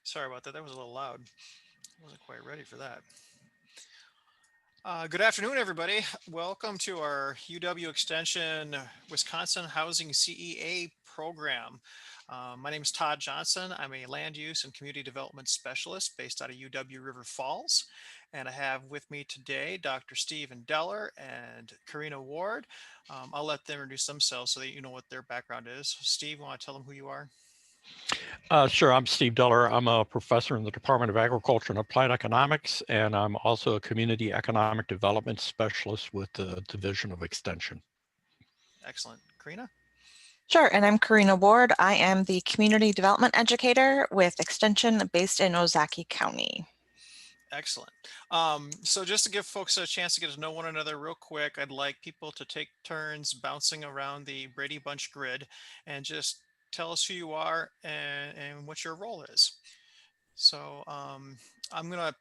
Sorry about that. That was a little loud. I wasn't quite ready for that. Good afternoon, everybody. Welcome to our UW Extension Wisconsin Housing CEA program. My name is Todd Johnson. I'm a land use and community development specialist based out of UW River Falls. And I have with me today Dr. Stephen Deller and Karina Ward. I'll let them introduce themselves so that you know what their background is. Steve, want to tell them who you are? Sure. I'm Steve Deller. I'm a professor in the Department of Agriculture and Applied Economics, and I'm also a community economic development specialist with the Division of Extension. Excellent. Karina? Sure, and I'm Karina Ward. I am the community development educator with Extension based in Ozaukee County. Excellent. So just to give folks a chance to get to know one another real quick, I'd like people to take turns bouncing around the Brady Bunch grid and just tell us who you are and what your role is. So I'm gonna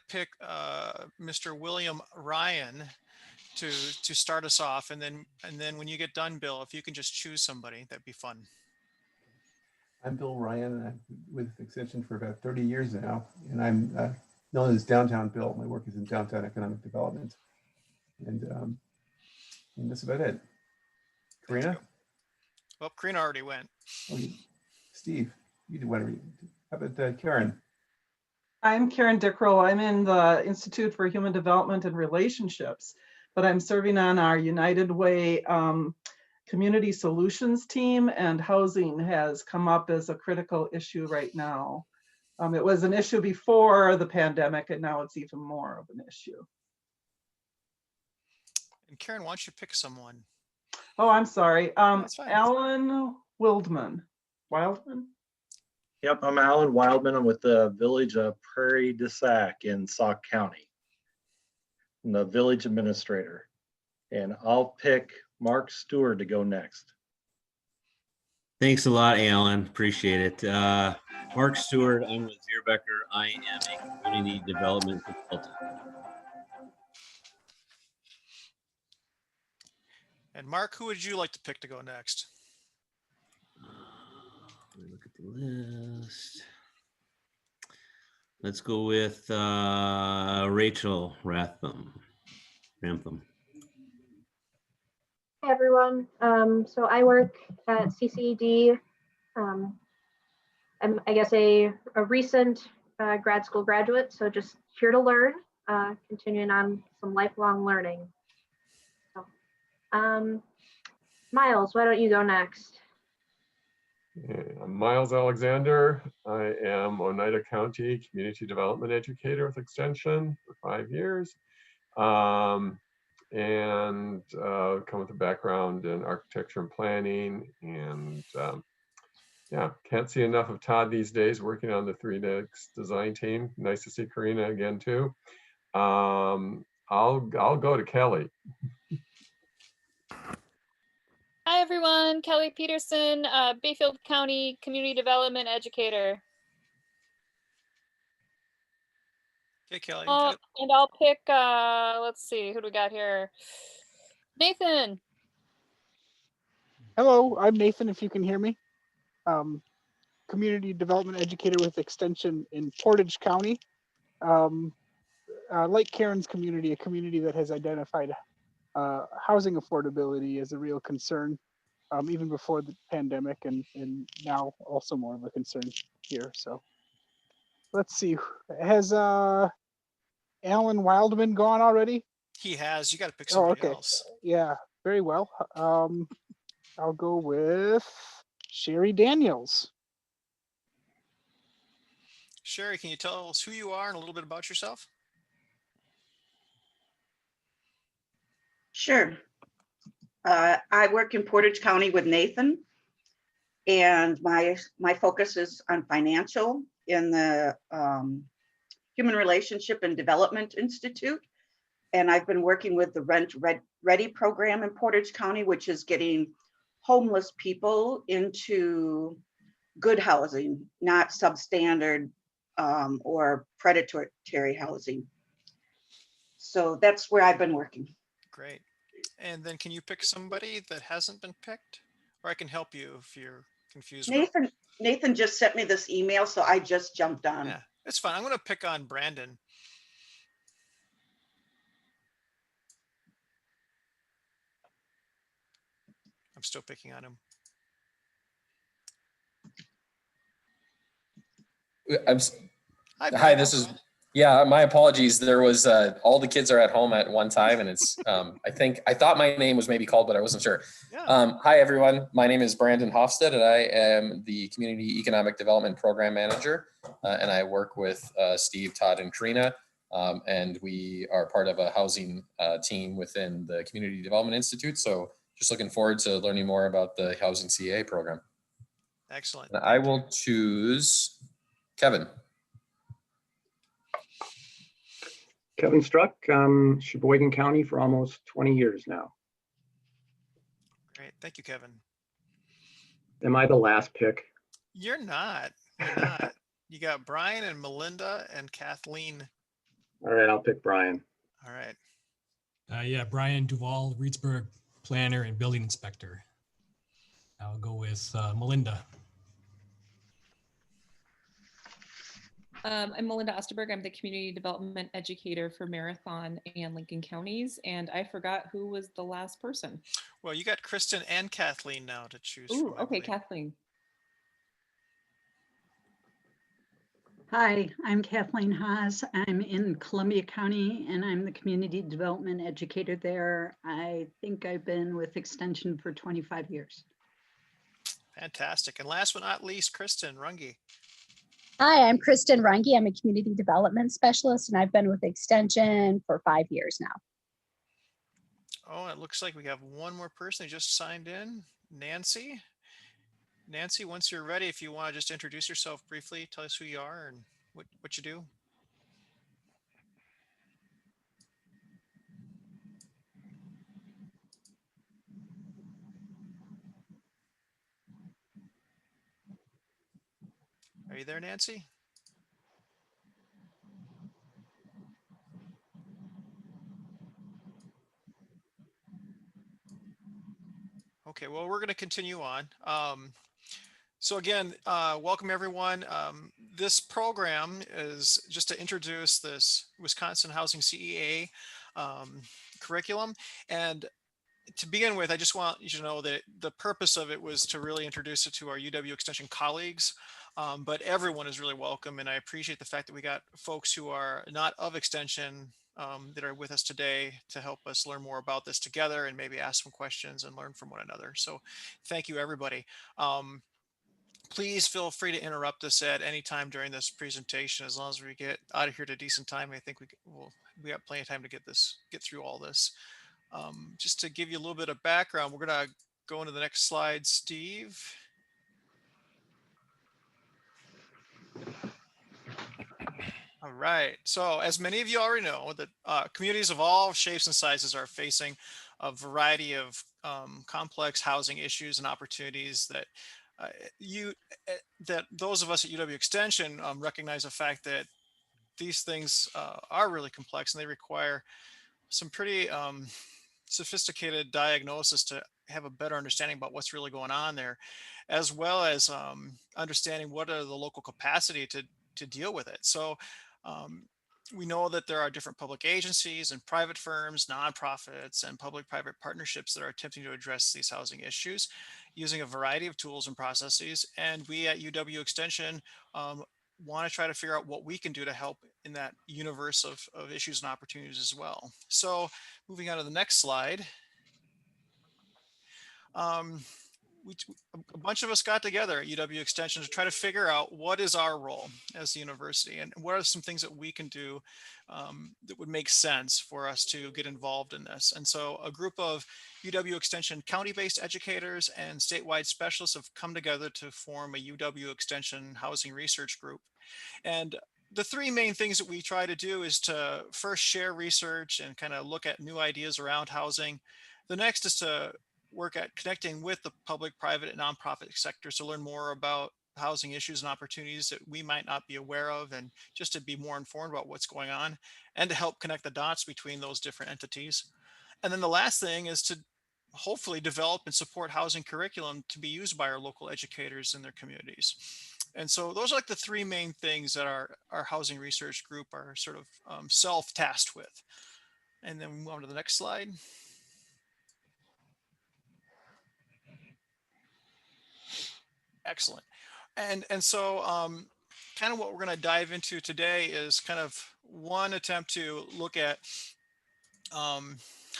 pick Mr. William Ryan to start us off, and then when you get done, Bill, if you can just choose somebody, that'd be fun. I'm Bill Ryan, and I'm with Extension for about 30 years now, and I'm known as Downtown Bill. My work is in downtown economic development, and that's about it. Karina? Well, Karina already went. Oh, Steve, you did one. How about Karen? I'm Karen Dickrell. I'm in the Institute for Human Development and Relationships, but I'm serving on our United Way Community Solutions team, and housing has come up as a critical issue right now. It was an issue before the pandemic, and now it's even more of an issue. And Karen, why don't you pick someone? Oh, I'm sorry. That's fine. Alan Wildman. Yep, I'm Alan Wildman. I'm with the village of Prairie du Sac in Sauk County. I'm the village administrator. And I'll pick Mark Stewart to go next. Thanks a lot, Alan. Appreciate it. Mark Stewart, I'm with Zierbecker. I am a community development consultant. And Mark, who would you like to pick to go next? Let me look at the list. Let's go with Rachel Ratham. Hey everyone. So I work at CCED. I'm, I guess, a recent grad school graduate, so just here to learn, continuing on some lifelong learning. So, Miles, why don't you go next? I'm Miles Alexander. I am Oneida County Community Development Educator with Extension for 5 years. And come with a background in architecture and planning, and yeah, can't see enough of Todd these days working on the 3D design team. Nice to see Karina again too. I'll go to Kelly. Hi everyone, Kelly Peterson, Bayfield County Community Development Educator. Okay, Kelly. And I'll pick, let's see, who do we got here? Nathan. Hello, I'm Nathan, if you can hear me. Community development educator with Extension in Portage County. Like Karen's community, a community that has identified housing affordability as a real concern, even before the pandemic, and now also more of a concern here. So let's see, has Alan Wildman gone already? He has. You got to pick somebody else. Yeah, very well. I'll go with Sherry Daniels. Sherry, can you tell us who you are and a little bit about yourself? Sure. I work in Portage County with Nathan, and my focus is on financial in the Human Relationship and Development Institute. And I've been working with the Rent Ready program in Portage County, which is getting homeless people into good housing, not substandard or predatory housing. So that's where I've been working. Great. And then can you pick somebody that hasn't been picked? Or I can help you if you're confused. Nathan just sent me this email, so I just jumped on. Yeah, it's fine. I'm going to pick on Brandon. I'm still picking on him. Hi, Brian. this is, yeah, my apologies. There was, all the kids are at home at one time, and it's, I thought my name was maybe called, but I wasn't sure. Yeah. Hi, everyone. My name is Brandon Hofstad, and I am the Community Economic Development Program Manager, and I work with Steve, Todd, and Karina, and we are part of a housing team within the Community Development Institute. So just looking forward to learning more about the Housing CA program. Excellent. And I will choose Kevin. Kevin Struck, Sheboygan County for almost 20 years now. Great. Thank you, Kevin. Am I the last pick? You're not. You're not. You got Brian and Melinda and Kathleen. All right, I'll pick Brian. All right. Yeah, Brian Duval, Reedsburg planner and building inspector. I'll go with Melinda. I'm Melinda Osterberg. I'm the community development educator for Marathon and Lincoln counties. And I forgot who was the last person. Well, you got Kristen and Kathleen now to choose Ooh, from. okay, Kathleen. Hi, I'm Kathleen Haas. I'm in Columbia County and I'm the community development educator there. I think I've been with Extension for 25 years. Fantastic. And last but not least, Kristen Runge. Hi, I'm Kristen Runge. I'm a community development specialist and I've been with Extension for 5 years now. Oh, it looks like we have one more person who just signed in, Nancy. Nancy, once you're ready, if you want to just introduce yourself briefly, tell us who you are and what you do. Are you there, Nancy? Okay, well, we're going to continue on. So again, welcome everyone. This program is just to introduce this Wisconsin Housing CEA curriculum. And to begin with, I just want you to know that the purpose of it was to really introduce it to our UW Extension colleagues, but everyone is really welcome. And I appreciate the fact that we got folks who are not of Extension that are with us today to help us learn more about this together and maybe ask some questions and learn from one another. So thank you, everybody. Please feel free to interrupt us at any time during this presentation. As long as we get out of here at a decent time, I think we got plenty of time to get through all this. Just to give you a little bit of background, we're going to go into the next slide, Steve. All right. So as many of you already know, that communities of all shapes and sizes are facing a variety of complex housing issues and opportunities that those of us at UW Extension recognize the fact that these things are really complex and they require some pretty sophisticated diagnosis to have a better understanding about what's really going on there, as well as understanding what are the local capacity to deal with it. So we know that there are different public agencies and private firms, nonprofits, and public-private partnerships that are attempting to address these housing issues using a variety of tools and processes. And we at UW Extension want to try to figure out what we can do to help in that universe of issues and opportunities as well. So moving on to the next slide. A bunch of us got together at UW Extension to try to figure out what is our role as the university and what are some things that we can do that would make sense for us to get involved in this. And so a group of UW Extension county-based educators and statewide specialists have come together to form a UW Extension housing research group. And the three main things that we try to do is to first share research and kind of look at new ideas around housing. The next is to work at connecting with the public, private, and nonprofit sectors to learn more about housing issues and opportunities that we might not be aware of, and just to be more informed about what's going on and to help connect the dots between those different entities. And then the last thing is to hopefully develop and support housing curriculum to be used by our local educators in their communities. And so those are like the three main things that our housing research group are sort of self-tasked with. And then we move on to the next slide. Excellent. And so kind of what we're going to dive into today is kind of one attempt to look at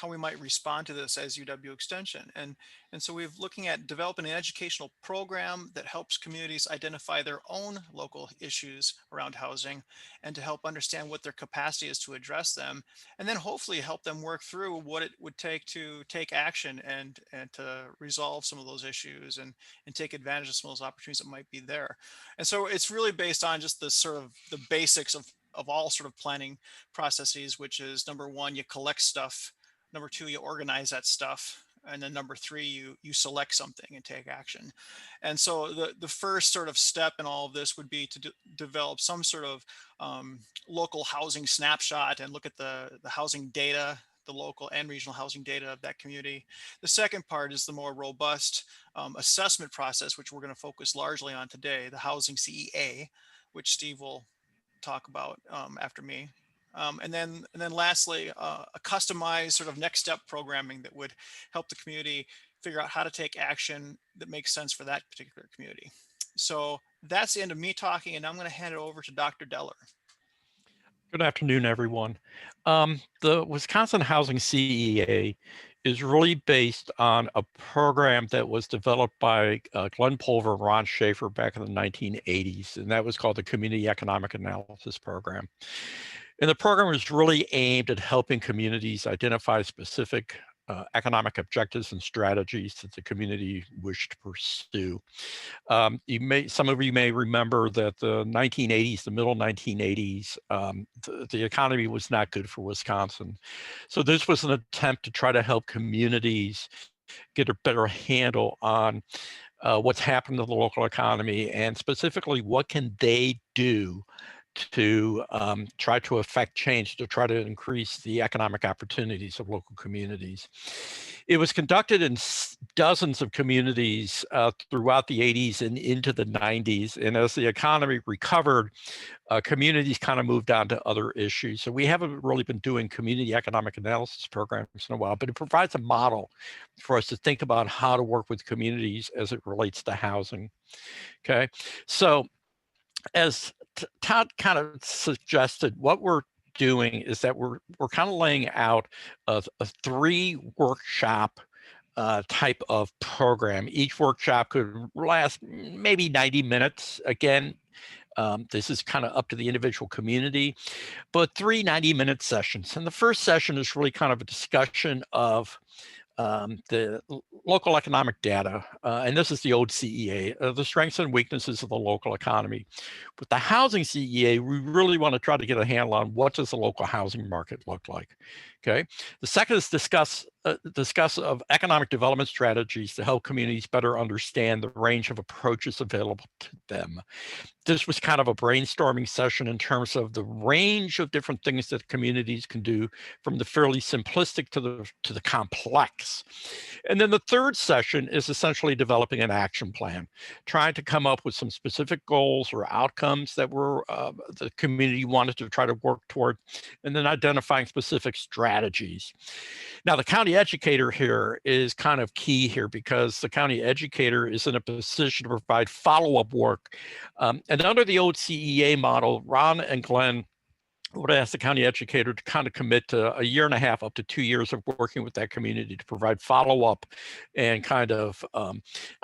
how we might respond to this as UW Extension. And so we're looking at developing an educational program that helps communities identify their own local issues around housing and to help understand what their capacity is to address them, and then hopefully help them work through what it would take to take action and to resolve some of those issues and take advantage of some of those opportunities that might be there. And so it's really based on just the sort of the basics of all sort of planning processes, which is number one, you collect stuff. Number two, you organize that stuff. And then number three, you select something and take action. And so the first sort of step in all of this would be to develop some sort of local housing snapshot and look at the housing data, the local and regional housing data of that community. The second part is the more robust assessment process, which we're going to focus largely on today, the housing CEA, which Steve will talk about after me. And then lastly, a customized sort of next step programming that would help the community figure out how to take action that makes sense for that particular community. So that's the end of me talking, and I'm going to hand it over to Dr. Deller. Good afternoon, everyone. The Wisconsin Housing CEA is really based on a program that was developed by Glenn Pulver and Ron Schaefer back in the 1980s, and that was called the Community Economic Analysis Program. And the program was really aimed at helping communities identify specific economic objectives and strategies that the community wished to pursue. Some of you may remember that the 1980s, the middle 1980s, the economy was not good for Wisconsin. So this was an attempt to try to help communities get a better handle on what's happened to the local economy, and specifically what can they do to try to affect change, to try to increase the economic opportunities of local communities. It was conducted in dozens of communities throughout the 80s and into the 90s. And as the economy recovered, communities kind of moved on to other issues. So we haven't really been doing community economic analysis programs in a while, but it provides a model for us to think about how to work with communities as it relates to housing. Okay, so as Todd kind of suggested, what we're doing is that we're kind of laying out a 3-workshop type of program. Each workshop could last maybe 90 minutes. Again, this is kind of up to the individual community, but 3 90-minute sessions. And the first session is really kind of a discussion of the local economic data, and this is the old CEA, the strengths and weaknesses of the local economy. With the housing CEA, we really want to try to get a handle on what does the local housing market look like. Okay. The second is discuss of economic development strategies to help communities better understand the range of approaches available to them. This was kind of a brainstorming session in terms of the range of different things that communities can do, from the fairly simplistic to the complex. And then the third session is essentially developing an action plan, trying to come up with some specific goals or outcomes that the community wanted to try to work toward, and then identifying specific strategies. Now, the county educator here is kind of key here, because the county educator is in a position to provide follow-up work. And under the old CEA model, Ron and Glenn would ask the county educator to kind of commit to 1.5 years up to 2 years of working with that community to provide follow-up and kind of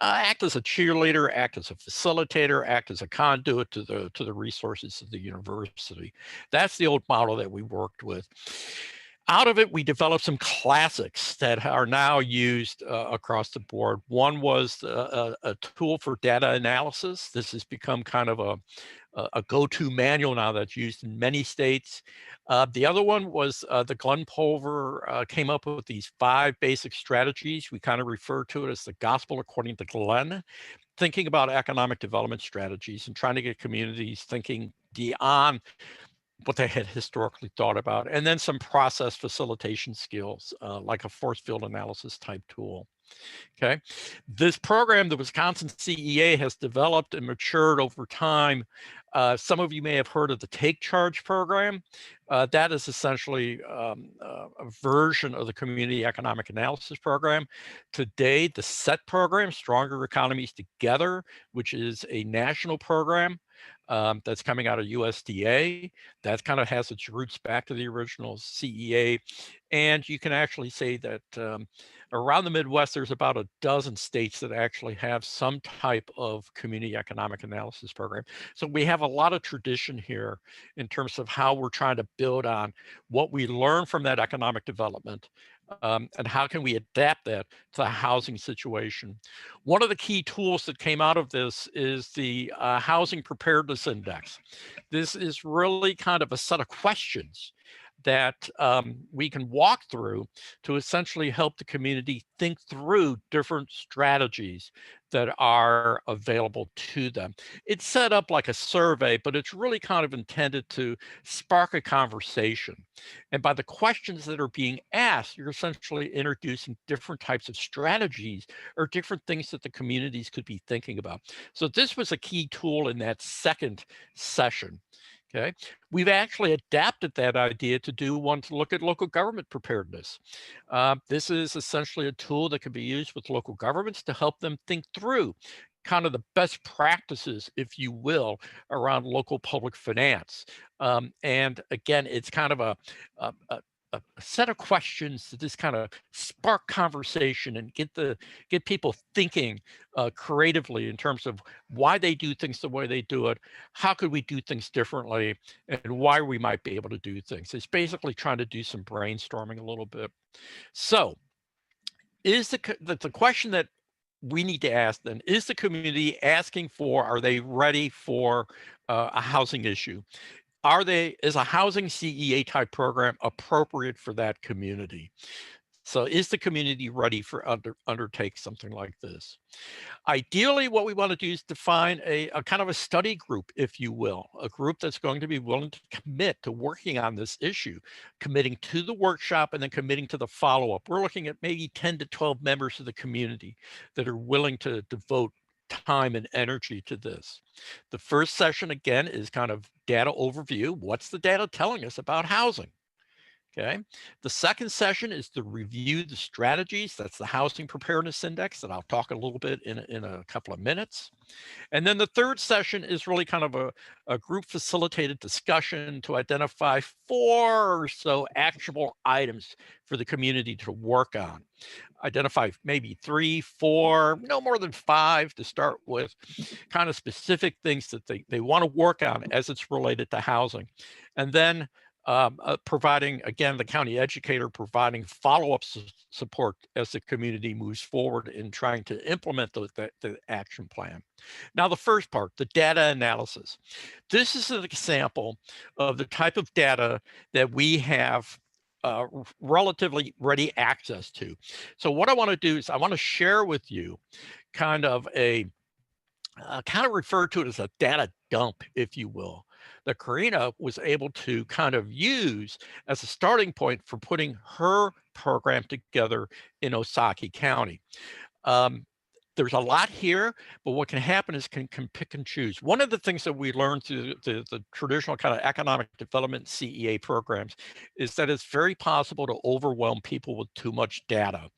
act as a cheerleader, act as a facilitator, act as a conduit to the resources of the university. That's the old model that we worked with. Out of it, we developed some classics that are now used across the board. One was a tool for data analysis. This has become kind of a go-to manual now that's used in many states. The other one was the Glenn Pulver came up with these 5 basic strategies. We kind of refer to it as the gospel according to Glenn, thinking about economic development strategies and trying to get communities thinking beyond what they had historically thought about, and then some process facilitation skills, like a force field analysis type tool. Okay, this program, the Wisconsin CEA, has developed and matured over time. Some of you may have heard of the Take Charge program. That is essentially a version of the Community Economic Analysis program. Today, the SET program, Stronger Economies Together, which is a national program that's coming out of USDA, that kind of has its roots back to the original CEA. And you can actually say that around the Midwest, there's about a dozen states that actually have some type of community economic analysis program. So we have a lot of tradition here in terms of how we're trying to build on what we learn from that economic development, and how can we adapt that to the housing situation. One of the key tools that came out of this is the Housing Preparedness Index. This is really kind of a set of questions that we can walk through to essentially help the community think through different strategies that are available to them. It's set up like a survey, but it's really kind of intended to spark a conversation. And by the questions that are being asked, you're essentially introducing different types of strategies or different things that the communities could be thinking about. So this was a key tool in that second session. Okay, we've actually adapted that idea to do one to look at local government preparedness. This is essentially a tool that can be used with local governments to help them think through kind of the best practices, if you will, around local public finance. And again, it's kind of a set of questions to just kind of spark conversation and get people thinking creatively in terms of why they do things the way they do it, how could we do things differently, and why we might be able to do things. It's basically trying to do some brainstorming a little bit. So is the question that we need to ask then, is the community asking for, are they ready for a housing issue? Is a housing CEA type program appropriate for that community? So is the community ready for undertake something like this? Ideally, what we want to do is define a kind of a study group, if you will, a group that's going to be willing to commit to working on this issue, committing to the workshop and then committing to the follow-up. We're looking at maybe 10 to 12 members of the community that are willing to devote time and energy to this. The first session, again, is kind of data overview. What's the data telling us about housing? Okay. The second session is to review the strategies. That's the Housing Preparedness Index that I'll talk a little bit in a couple of minutes. And then the third session is really kind of a group facilitated discussion to identify 4 or so actionable items for the community to work on. Identify maybe 3, 4, no more than 5 to start with, kind of specific things that they want to work on as it's related to housing. And then providing, again, the county educator providing follow-up support as the community moves forward in trying to implement the action plan. Now, the first part, the data analysis. This is an example of the type of data that we have relatively ready access to. So what I want to do is I want to share with you kind of kind of refer to it as a data dump, if you will, that Karina was able to kind of use as a starting point for putting her program together in Osaaki County. There's a lot here, but what can happen is can pick and choose. One of the things that we learned through the traditional kind of economic development CEA programs is that it's very possible to overwhelm people with too much data.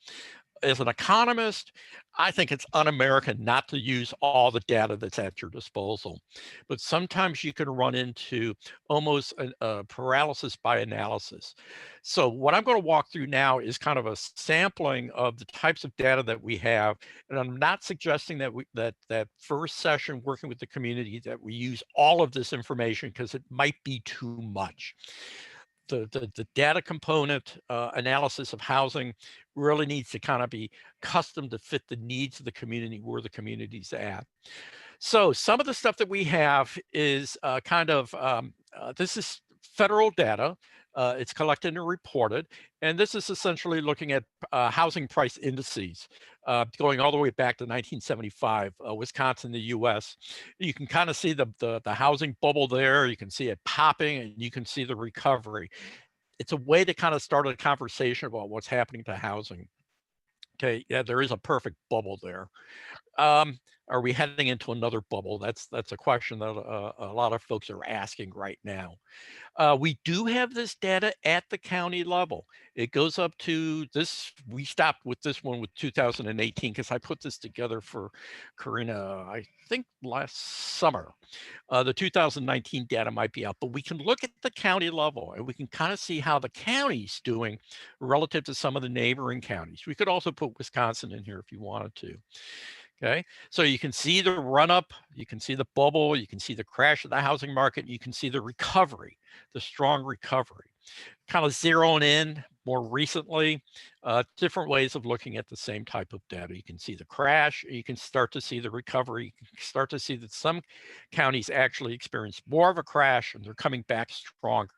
As an economist, I think it's un-American not to use all the data that's at your disposal. But sometimes you can run into almost a paralysis by analysis. So what I'm going to walk through now is kind of a sampling of the types of data that we have. And I'm not suggesting that that first session working with the community that we use all of this information because it might be too much. The data component analysis of housing really needs to kind of be custom to fit the needs of the community where the community's at. So some of the stuff that we have is this is federal data. It's collected and reported. And this is essentially looking at housing price indices going all the way back to 1975, Wisconsin, the US. You can kind of see the housing bubble there. You can see it popping and you can see the recovery. It's a way to kind of start a conversation about what's happening to housing. Okay, yeah, there is a perfect bubble there. Are we heading into another bubble? That's a question that a lot of folks are asking right now. We do have this data at the county level. It goes up to this. We stopped with this one with 2018 because I put this together for Karina, I think last summer. The 2019 data might be out, but we can look at the county level and we can kind of see how the county's doing relative to some of the neighboring counties. We could also put Wisconsin in here if you wanted to. Okay, so you can see the run up, you can see the bubble, you can see the crash of the housing market, you can see the recovery, the strong recovery. Kind of zeroing in more recently, different ways of looking at the same type of data. You can see the crash, you can start to see the recovery, you can start to see that some counties actually experience more of a crash and they're coming back stronger.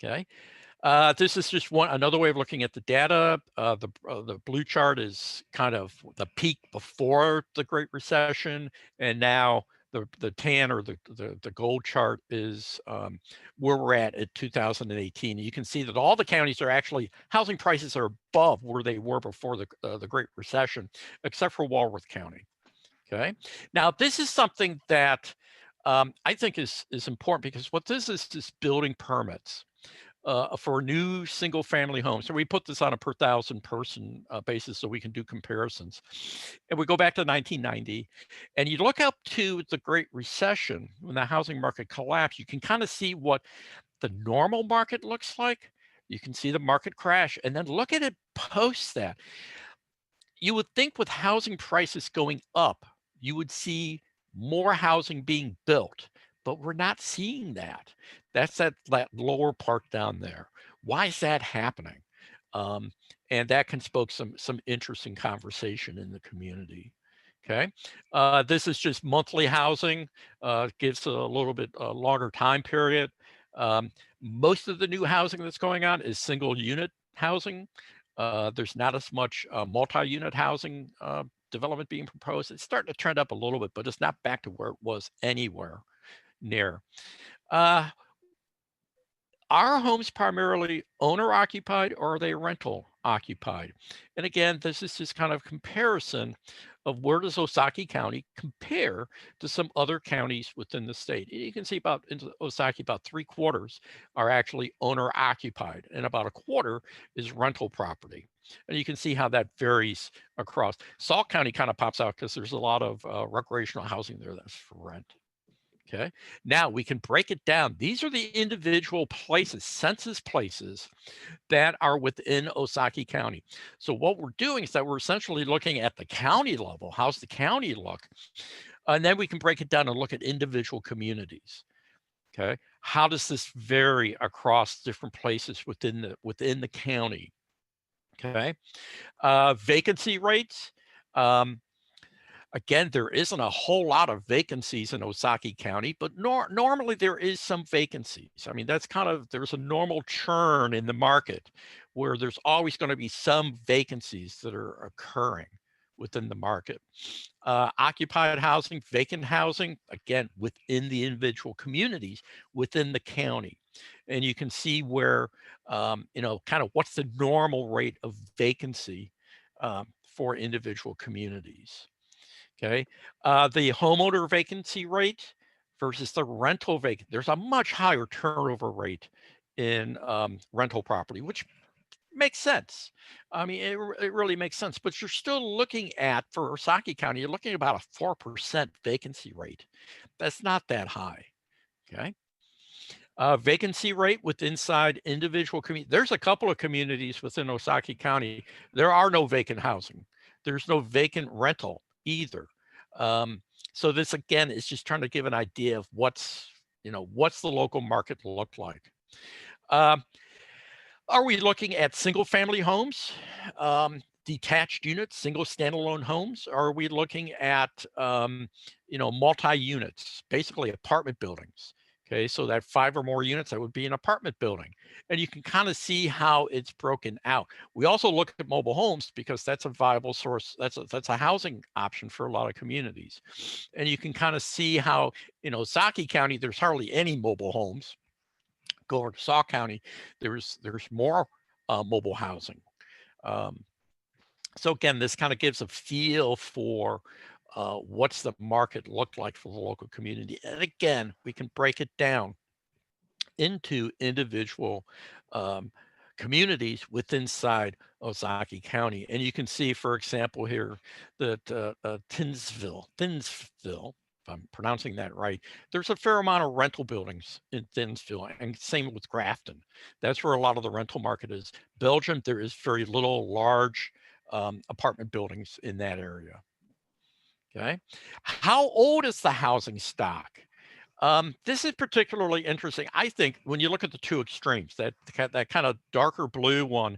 Okay. This is just another way of looking at the data. The blue chart is kind of the peak before the Great Recession, and now the tan or the gold chart is where we're at 2018. You can see that all the counties are actually housing prices are above where they were before the Great Recession, except for Walworth County. Okay, now this is something that I think is important because what this is building permits. For new single family homes. So we put this on a per thousand person basis so we can do comparisons. And we go back to 1990 and you look up to the Great Recession when the housing market collapsed, you can kind of see what the normal market looks like. You can see the market crash and then look at it post that. You would think with housing prices going up, you would see more housing being built, but we're not seeing that. That's that lower part down there. Why is that happening? And that can spoke some interesting conversation in the community. Okay, this is just monthly housing, gives a little bit longer time period. Most of the new housing that's going on is single unit housing. There's not as much multi-unit housing development being proposed. It's starting to trend up a little bit, but it's not back to where it was anywhere near. Are homes primarily owner occupied or are they rental occupied? And again, this is just kind of comparison of where does Osakie County compare to some other counties within the state. You can see about in Osakie, about 3/4 are actually owner occupied and about 1/4 is rental property. And you can see how that varies across. Sauk County kind of pops out because there's a lot of recreational housing there that's for rent. Okay, now we can break it down. These are the individual places, census places that are within Osakie County. So what we're doing is that we're essentially looking at the county level. How's the county look? And then we can break it down and look at individual communities. Okay, how does this vary across different places within the county? Okay, vacancy rates. Again, there isn't a whole lot of vacancies in Osakie County, but normally there is some vacancies. I mean, that's kind of, there's a normal churn in the market where there's always going to be some vacancies that are occurring within the market. Occupied housing, vacant housing, again, within the individual communities, within the county. And you can see where, kind of what's the normal rate of vacancy for individual communities. Okay, the homeowner vacancy rate versus the rental vacancy. There's a much higher turnover rate in rental property, which makes sense. I mean, it really makes sense, but you're still looking at, for Osakie County, you're looking at about a 4% vacancy rate. That's not that high, okay? Vacancy rate with inside individual community. There's a couple of communities within Osakie County. There are no vacant housing. There's no vacant rental either. So this again is just trying to give an idea of what's the local market look like. Are we looking at single family homes, detached units, single standalone homes? Or are we looking at multi-units, basically apartment buildings? Okay, so that 5 or more units, that would be an apartment building. And you can kind of see how it's broken out. We also look at mobile homes because that's a viable source. That's a housing option for a lot of communities. And you can kind of see how in Ozaukee County, there's hardly any mobile homes. Go over to Sauk County, there's more mobile housing. So again, this kind of gives a feel for what's the market look like for the local community. And again, we can break it down into individual communities within inside Ozaukee County. And you can see, for example, here that Thinsville, if I'm pronouncing that right, there's a fair amount of rental buildings in Thinsville, and same with Grafton. That's where a lot of the rental market is. Belgium, there is very little large apartment buildings in that area. Okay. How old is the housing stock? This is particularly interesting. I think when you look at the two extremes, that kind of darker blue one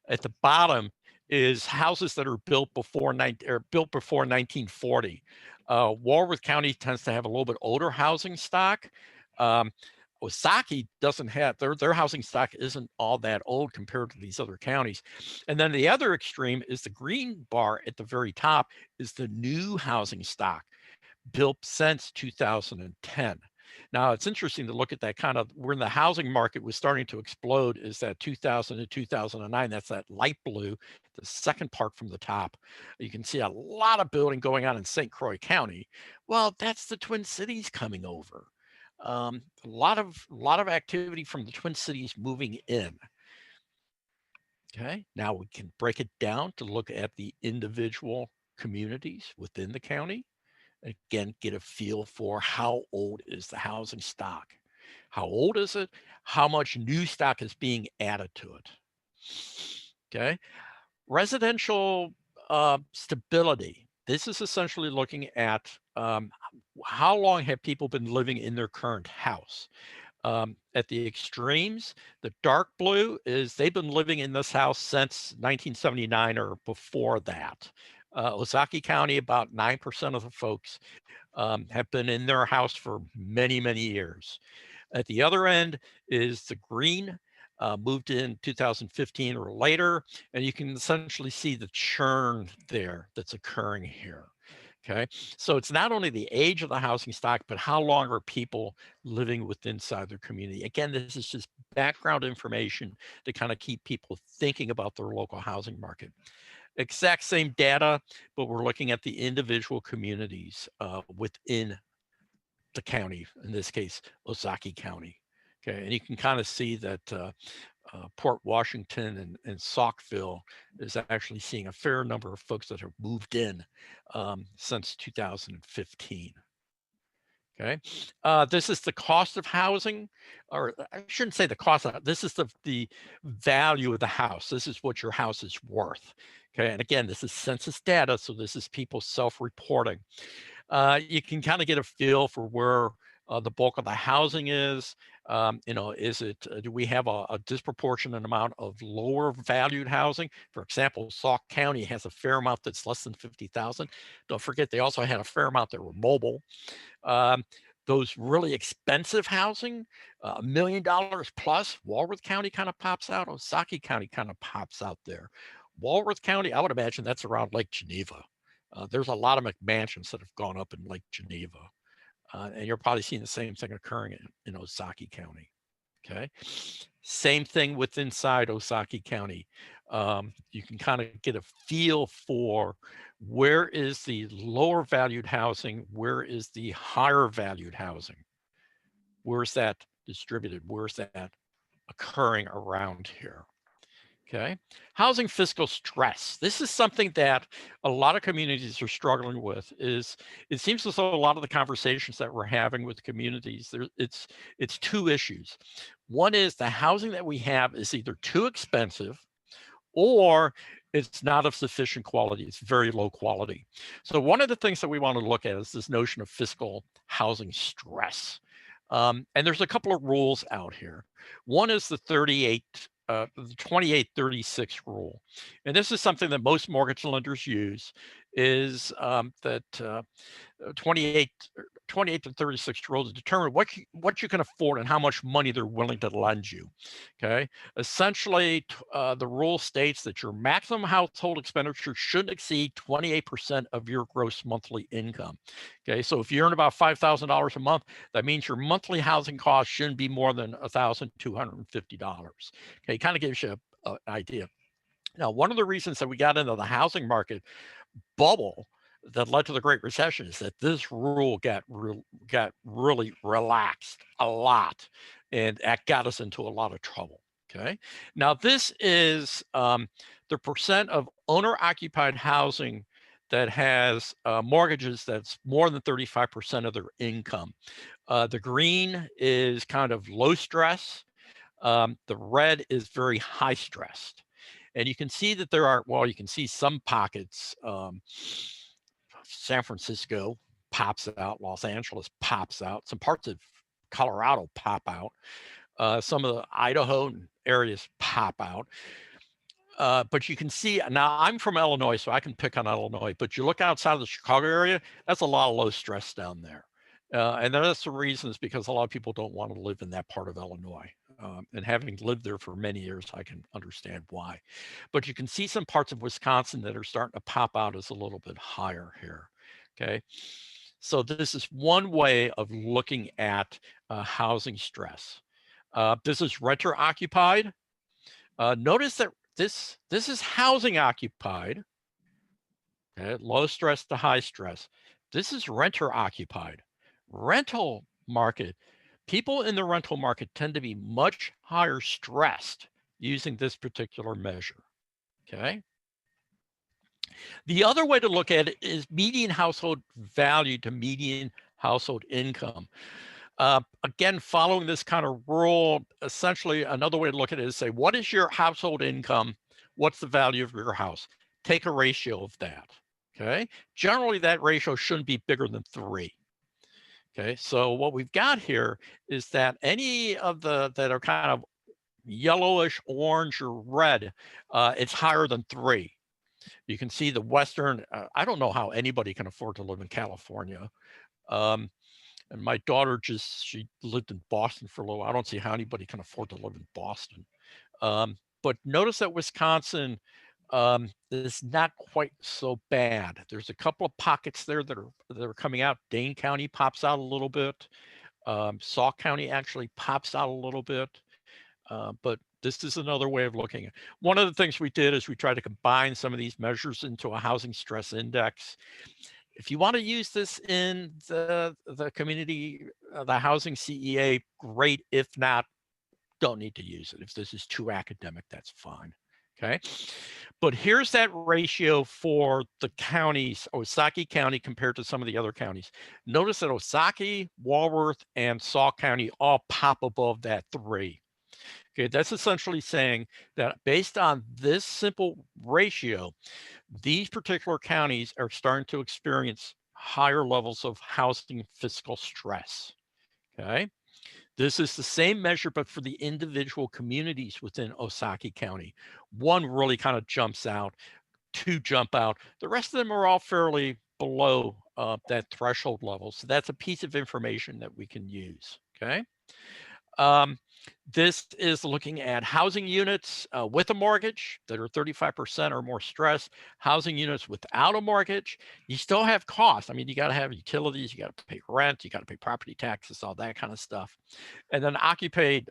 at the bottom is houses that are built before 1940. Walworth County tends to have a little bit older housing stock. Ozaukee doesn't have, their housing stock isn't all that old compared to these other counties. And then the other extreme is the green bar at the very top is the new housing stock built since 2010. Now, it's interesting to look at that kind of when the housing market was starting to explode is that 2000 to 2009. That's that light blue, the second part from the top. You can see a lot of building going on in St. Croix County. Well, that's the Twin Cities coming over. A lot of activity from the Twin Cities moving in. Okay, now we can break it down to look at the individual communities within the county. Again, get a feel for how old is the housing stock? How old is it? How much new stock is being added to it? Okay, residential stability. This is essentially looking at how long have people been living in their current house. At the extremes, the dark blue is they've been living in this house since 1979 or before that. Ozaukee County, about 9% of the folks have been in their house for many, many years. At the other end is the green, moved in 2015 or later, and you can essentially see the churn there that's occurring here. Okay, so it's not only the age of the housing stock, but how long are people living within inside their community? Again, this is just background information to kind of keep people thinking about their local housing market. Exact same data, but we're looking at the individual communities within the county, in this case, Ozaukee County. Okay, and you can kind of see that Port Washington and Saukville is actually seeing a fair number of folks that have moved in since 2015. Okay, this is the cost of housing, or I shouldn't say the cost of, this is the value of the house. This is what your house is worth. Okay, and again, this is census data, so this is people self-reporting. You can kind of get a feel for where the bulk of the housing is. Is it, do we have a disproportionate amount of lower valued housing? For example, Sauk County has a fair amount that's less than 50,000. Don't forget, they also had a fair amount that were mobile. Those really expensive housing, $1 million plus, Walworth County kind of pops out, Ozaukee County kind of pops out there. Walworth County, I would imagine that's around Lake Geneva. There's a lot of McMansions that have gone up in Lake Geneva. And you're probably seeing the same thing occurring in Ozaukee County. Okay, same thing with inside Ozaukee County. You can kind of get a feel for where is the lower valued housing, where is the higher valued housing, where's that distributed, where's that occurring around here. Okay, housing fiscal stress. This is something that a lot of communities are struggling with. Is it seems as though a lot of the conversations that we're having with communities, it's two issues. One is the housing that we have is either too expensive or it's not of sufficient quality. It's very low quality. So one of the things that we want to look at is this notion of fiscal housing stress. And there's a couple of rules out here. One is the 2836 rule. And this is something that most mortgage lenders use, is that 28 to 36 rule to determine what you can afford and how much money they're willing to lend you. Okay. Essentially, the rule states that your maximum household expenditure shouldn't exceed 28% of your gross monthly income. Okay. So if you earn about $5,000 a month, that means your monthly housing cost shouldn't be more than $1,250. Okay. Kind of gives you an idea. Now, one of the reasons that we got into the housing market bubble that led to the Great Recession is that this rule got really relaxed a lot, and that got us into a lot of trouble. Okay, now this is the percent of owner-occupied housing that has mortgages that's more than 35% of their income. The green is kind of low stress. The red is very high stressed. And you can see that there are, well, you can see some pockets. San Francisco pops out, Los Angeles pops out, some parts of Colorado pop out, some of the Idaho areas pop out. But you can see, now I'm from Illinois, so I can pick on Illinois, but you look outside of the Chicago area, that's a lot of low stress down there. And that's the reasons because a lot of people don't want to live in that part of Illinois. And having lived there for many years, I can understand why. But you can see some parts of Wisconsin that are starting to pop out as a little bit higher here. Okay. So this is one way of looking at housing stress. This is renter occupied. Notice that this is housing occupied. Okay, low stress to high stress. This is renter occupied. Rental market. People in the rental market tend to be much higher stressed using this particular measure. Okay. The other way to look at it is median household value to median household income. Again, following this kind of rule, essentially another way to look at it is say, what is your household income? What's the value of your house? Take a ratio of that. Okay. Generally, that ratio shouldn't be bigger than 3. Okay. So what we've got here is that any of the that are kind of yellowish, orange, or red, it's higher than 3. You can see the Western, I don't know how anybody can afford to live in California. And my daughter she lived in Boston for a little while. I don't see how anybody can afford to live in Boston. But notice that Wisconsin is not quite so bad. There's a couple of pockets there that are coming out. Dane County pops out a little bit. Sauk County actually pops out a little bit. But this is another way of looking at it. One of the things we did is we tried to combine some of these measures into a housing stress index. If you want to use this in the community, the housing CEA, great. If not, don't need to use it. If this is too academic, that's fine. Okay. But here's that ratio for the counties, Ozaukee County compared to some of the other counties. Notice that Ozaukee, Walworth, and Sauk County all pop above that 3. Okay, that's essentially saying that based on this simple ratio, these particular counties are starting to experience higher levels of housing fiscal stress. Okay, this is the same measure, but for the individual communities within Ozaukee County. 1 really kind of jumps out, 2 jump out. The rest of them are all fairly below that threshold level. So that's a piece of information that we can use. Okay. This is looking at housing units with a mortgage that are 35% or more stress, housing units without a mortgage. You still have costs. I mean, you got to have utilities, you got to pay rent, you got to pay property taxes, all that kind of stuff. And then occupied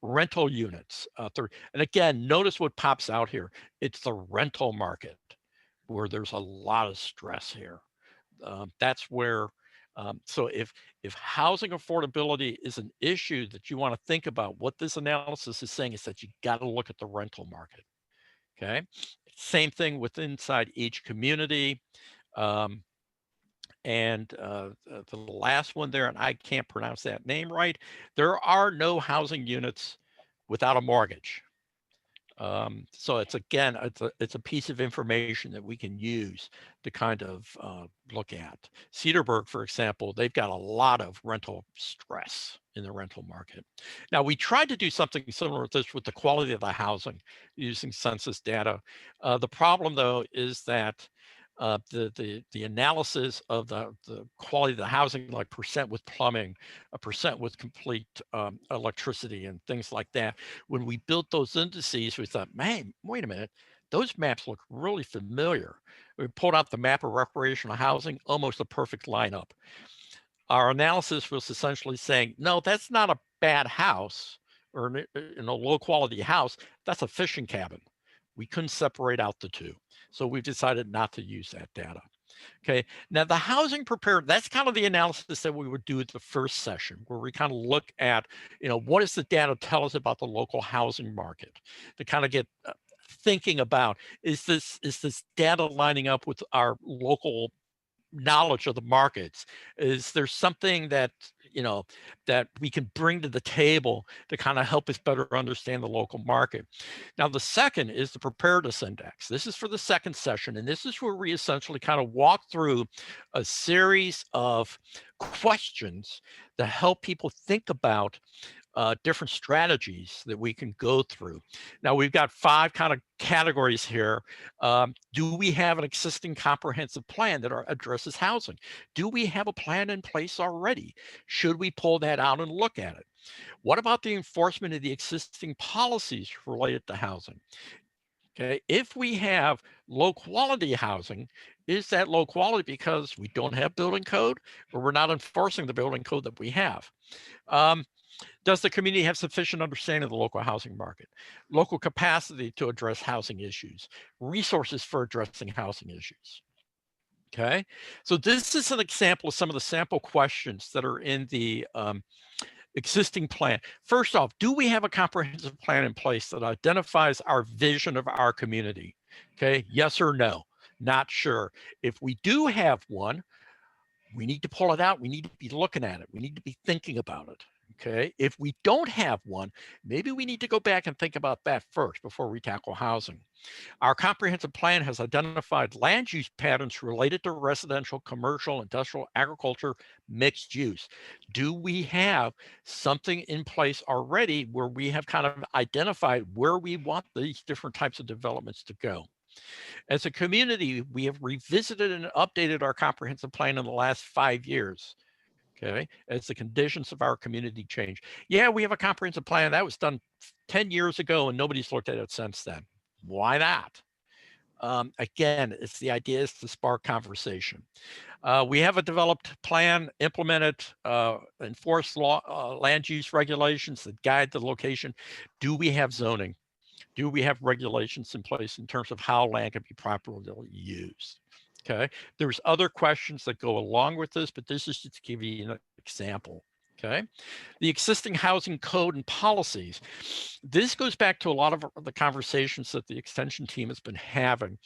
rental units. And again, notice what pops out here. It's the rental market where there's a lot of stress here. That's where so if housing affordability is an issue that you want to think about, what this analysis is saying is that you got to look at the rental market. Okay. Same thing with inside each community. And the last one there, and I can't pronounce that name right, there are no housing units without a mortgage. So it's again, it's a piece of information that we can use to kind of look at. Cedarburg, for example, they've got a lot of rental stress in the rental market. Now, we tried to do something similar to this with the quality of the housing using census data. The problem, though, is that the analysis of the quality of the housing, like percent with plumbing, a percent with complete electricity and things like that. When we built those indices, we thought, man, wait a minute, those maps look really familiar. We pulled out the map of recreational housing, almost a perfect lineup. Our analysis was essentially saying, no, that's not a bad house or a low quality house. That's a fishing cabin. We couldn't separate out the two. So we've decided not to use that data. Okay, now the housing prepared, that's kind of the analysis that we would do at the first session, where we kind of look at, what does the data tell us about the local housing market, to kind of get thinking about, is this data lining up with our local knowledge of the markets? Is there something that that we can bring to the table to kind of help us better understand the local market? Now, the second is the preparedness index. This is for the second session, and this is where we essentially kind of walk through a series of questions that help people think about different strategies that we can go through. Now, we've got 5 kind of categories here. Do we have an existing comprehensive plan that addresses housing? Do we have a plan in place already? Should we pull that out and look at it? What about the enforcement of the existing policies related to housing? Okay, if we have low quality housing, is that low quality because we don't have building code, or we're not enforcing the building code that we have? Does the community have sufficient understanding of the local housing market, local capacity to address housing issues, resources for addressing housing issues? Okay, so this is an example of some of the sample questions that are in the existing plan. First off, do we have a comprehensive plan in place that identifies our vision of our community? Okay, yes or no? Not sure. If we do have one, we need to pull it out. We need to be looking at it. We need to be thinking about it. Okay, if we don't have one, maybe we need to go back and think about that first before we tackle housing. Our comprehensive plan has identified land use patterns related to residential, commercial, industrial, agriculture, mixed use. Do we have something in place already where we have kind of identified where we want these different types of developments to go? As a community, we have revisited and updated our comprehensive plan in the last 5 years. Okay, as the conditions of our community change. Yeah, we have a comprehensive plan that was done 10 years ago and nobody's looked at it since then. Why not? Again, it's the idea is to spark conversation. We have a developed plan, implemented, enforced law, land use regulations that guide the location. Do we have zoning? Do we have regulations in place in terms of how land can be properly used? Okay, there's other questions that go along with this, but this is just to give you an example. Okay, the existing housing code and policies. This goes back to a lot of the conversations that the extension team has been having,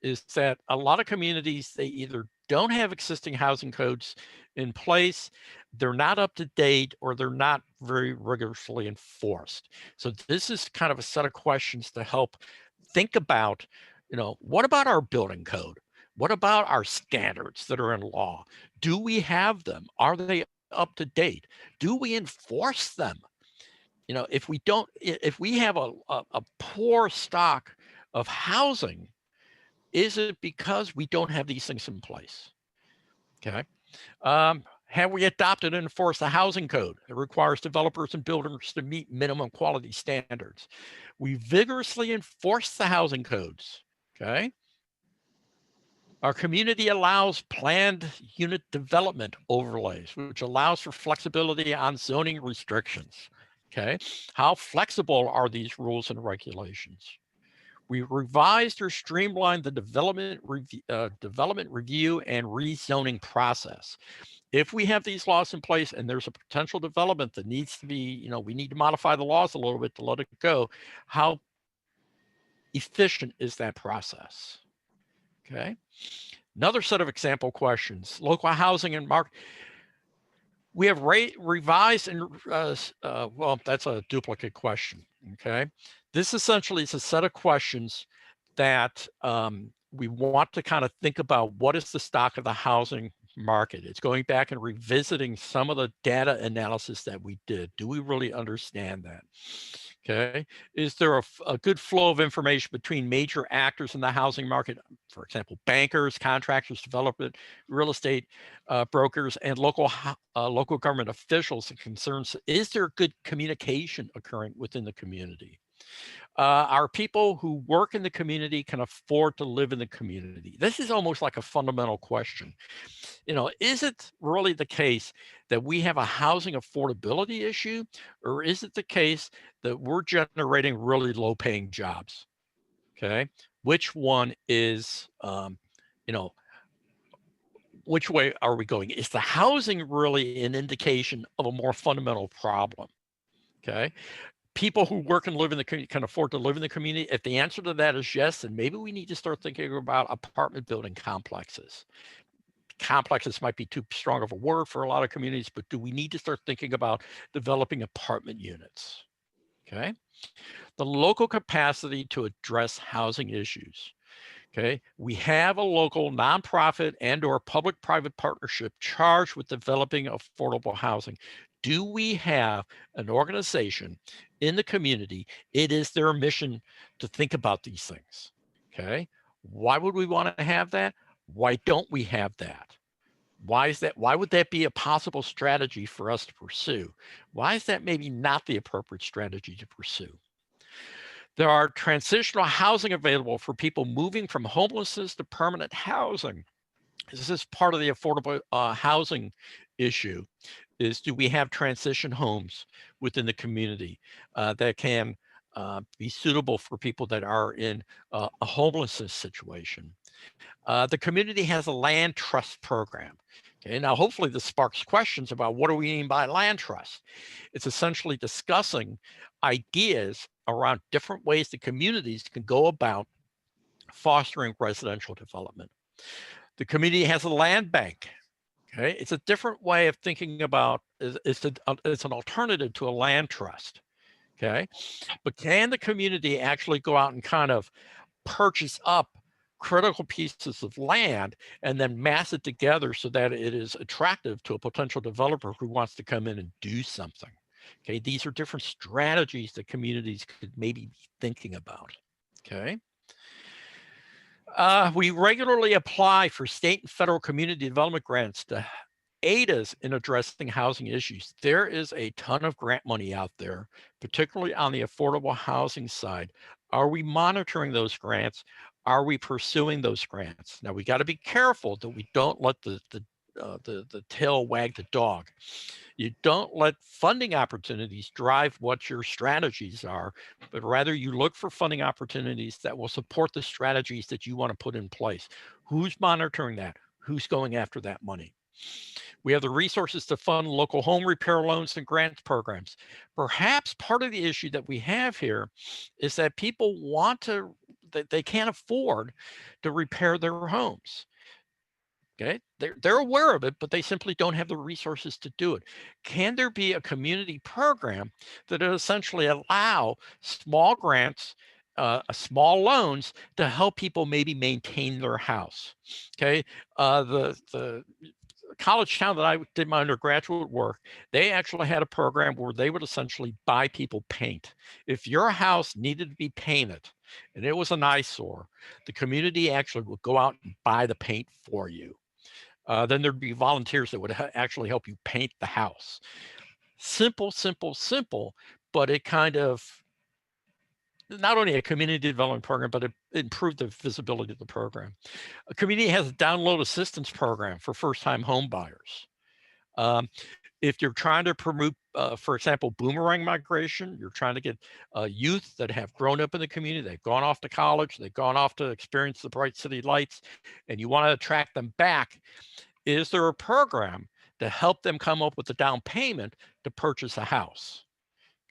is that a lot of communities, they either don't have existing housing codes in place, they're not up to date, or they're not very rigorously enforced. So this is kind of a set of questions to help think about, what about our building code? What about our standards that are in law? Do we have them? Are they up to date? Do we enforce them? If we don't, if we have a poor stock of housing, is it because we don't have these things in place? Okay. Have we adopted and enforced the housing code? It requires developers and builders to meet minimum quality standards. We vigorously enforce the housing codes. Okay. Our community allows planned unit development overlays, which allows for flexibility on zoning restrictions. Okay, how flexible are these rules and regulations? We revised or streamlined the development review and rezoning process. If we have these laws in place and there's a potential development that needs to be, we need to modify the laws a little bit to let it go, how efficient is that process? Okay. Another set of example questions, local housing and market. We have revised and, well, that's a duplicate question, okay? This essentially is a set of questions that we want to kind of think about what is the stock of the housing market. It's going back and revisiting some of the data analysis that we did. Do we really understand that? Okay, is there a good flow of information between major actors in the housing market, for example, bankers, contractors, development, real estate brokers, and local government officials and concerns? Is there good communication occurring within the community? Are people who work in the community can afford to live in the community? This is almost like a fundamental question. You know, is it really the case that we have a housing affordability issue, or is it the case that we're generating really low paying jobs? Okay. Which one is, you know, which way are we going? Is the housing really an indication of a more fundamental problem? Okay. People who work and live in the community can afford to live in the community. If the answer to that is yes, then maybe we need to start thinking about apartment building complexes. Complexes might be too strong of a word for a lot of communities, but do we need to start thinking about developing apartment units? Okay. The local capacity to address housing issues. Okay. We have a local nonprofit and or public-private partnership charged with developing affordable housing. Do we have an organization in the community? It is their mission to think about these things. Okay. Why would we want to have that? Why don't we have that? Why is that? Why would that be a possible strategy for us to pursue? Why is that maybe not the appropriate strategy to pursue? There are transitional housing available for people moving from homelessness to permanent housing. This is part of the affordable housing issue, is do we have transition homes within the community that can be suitable for people that are in a homelessness situation? The community has a land trust program. Okay, now hopefully this sparks questions about what do we mean by land trust? It's essentially discussing ideas around different ways that communities can go about fostering residential development. The community has a land bank. Okay, it's a different way of thinking about, it's an alternative to a land trust. Okay, but can the community actually go out and kind of purchase up critical pieces of land and then mass it together so that it is attractive to a potential developer who wants to come in and do something? Okay, these are different strategies that communities could maybe be thinking about. Okay. We regularly apply for state and federal community development grants to aid us in addressing housing issues. There is a ton of grant money out there, particularly on the affordable housing side. Are we monitoring those grants? Are we pursuing those grants? Now we got to be careful that we don't let the tail wag the dog. You don't let funding opportunities drive what your strategies are, but rather you look for funding opportunities that will support the strategies that you want to put in place. Who's monitoring that? Who's going after that money? We have the resources to fund local home repair loans and grants programs. Perhaps part of the issue that we have here is that people want to, that they can't afford to repair their homes. Okay, they're aware of it, but they simply don't have the resources to do it. Can there be a community program that would essentially allow small grants, small loans to help people maybe maintain their house? Okay, the college town that I did my undergraduate work, they actually had a program where they would essentially buy people paint. If your house needed to be painted and it was an eyesore, the community actually would go out and buy the paint for you. Then there'd be volunteers that would actually help you paint the house. Simple, simple, simple, but it kind of, not only a community development program, but it improved the visibility of the program. A community has a download assistance program for first-time home buyers. If you're trying to promote, for example, boomerang migration, you're trying to get youth that have grown up in the community, they've gone off to college, they've gone off to experience the bright city lights, and you want to attract them back, is there a program to help them come up with a down payment to purchase a house?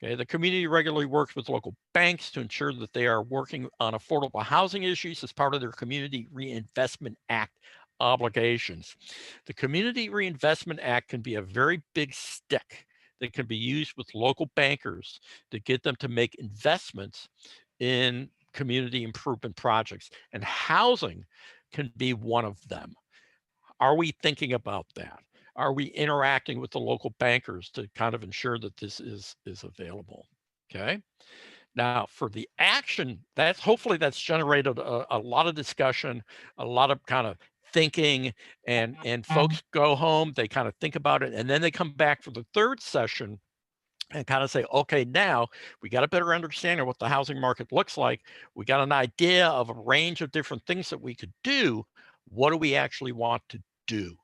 Okay, the community regularly works with local banks to ensure that they are working on affordable housing issues as part of their Community Reinvestment Act obligations. The Community Reinvestment Act can be a very big stick that can be used with local bankers to get them to make investments in community improvement projects, and housing can be one of them. Are we thinking about that? Are we interacting with the local bankers to kind of ensure that this is available? Okay. Now for the action, hopefully that's generated a lot of discussion, a lot of kind of thinking, and folks go home, they kind of think about it, and then they come back for the third session and kind of say, okay, now we got a better understanding of what the housing market looks like. We got an idea of a range of different things that we could do. What do we actually want to do?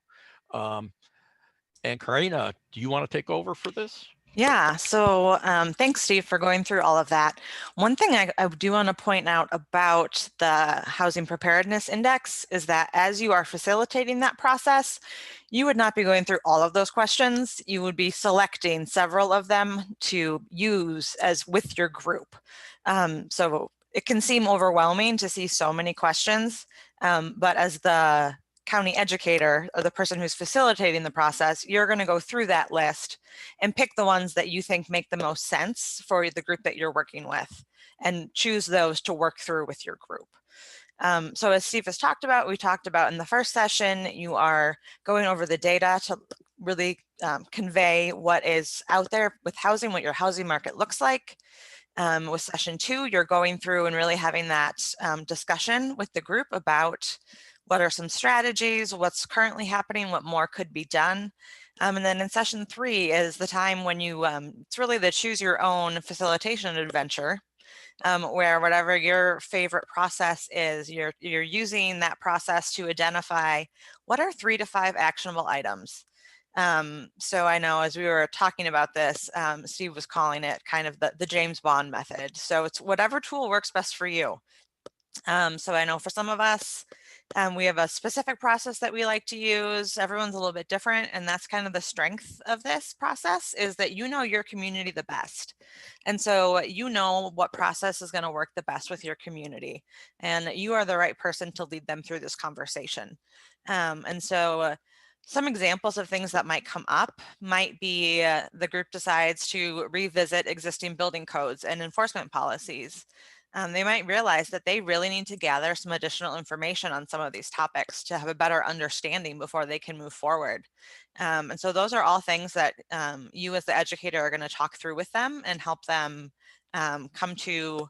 And Karina, do you want to take over for this? Yeah, so thanks, Steve, for going through all of that. One thing I do want to point out about the Housing Preparedness Index is that as you are facilitating that process, you would not be going through all of those questions. You would be selecting several of them to use as with your group. So it can seem overwhelming to see so many questions, but as the county educator or the person who's facilitating the process, you're going to go through that list and pick the ones that you think make the most sense for the group that you're working with and choose those to work through with your group. So as Steve has talked about, we talked about in the first session, you are going over the data to really convey what is out there with housing, what your housing market looks like. With session 2, you're going through and really having that discussion with the group about what are some strategies, what's currently happening, what more could be done. And then in session 3 is the time when you, it's really the choose your own facilitation adventure, where whatever your favorite process is, you're using that process to identify what are 3 to 5 actionable items. So I know as we were talking about this, Steve was calling it kind of the James Bond method. So it's whatever tool works best for you. So I know for some of us, we have a specific process that we like to use. Everyone's a little bit different, and that's kind of the strength of this process is that you know your community the best. And so you know what process is going to work the best with your community, and you are the right person to lead them through this conversation. And so some examples of things that might come up might be the group decides to revisit existing building codes and enforcement policies. They might realize that they really need to gather some additional information on some of these topics to have a better understanding before they can move forward. And so those are all things that you as the educator are going to talk through with them and help them come to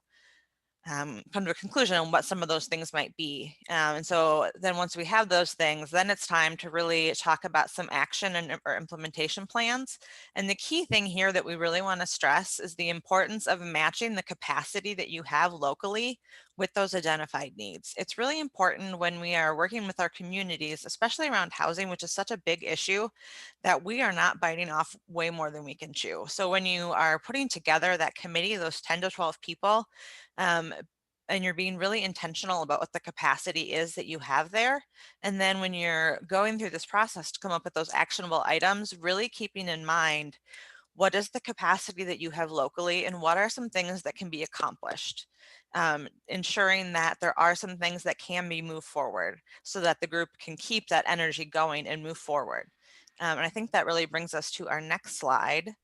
a conclusion on what some of those things might be. And so then once we have those things, then it's time to really talk about some action and or implementation plans. And the key thing here that we really want to stress is the importance of matching the capacity that you have locally with those identified needs. It's really important when we are working with our communities, especially around housing, which is such a big issue, that we are not biting off way more than we can chew. So when you are putting together that committee, those 10 to 12 people, and you're being really intentional about what the capacity is that you have there. And then when you're going through this process to come up with those actionable items, really keeping in mind what is the capacity that you have locally and what are some things that can be accomplished. Ensuring that there are some things that can be moved forward so that the group can keep that energy going and move forward. And I think that really brings us to our next slide,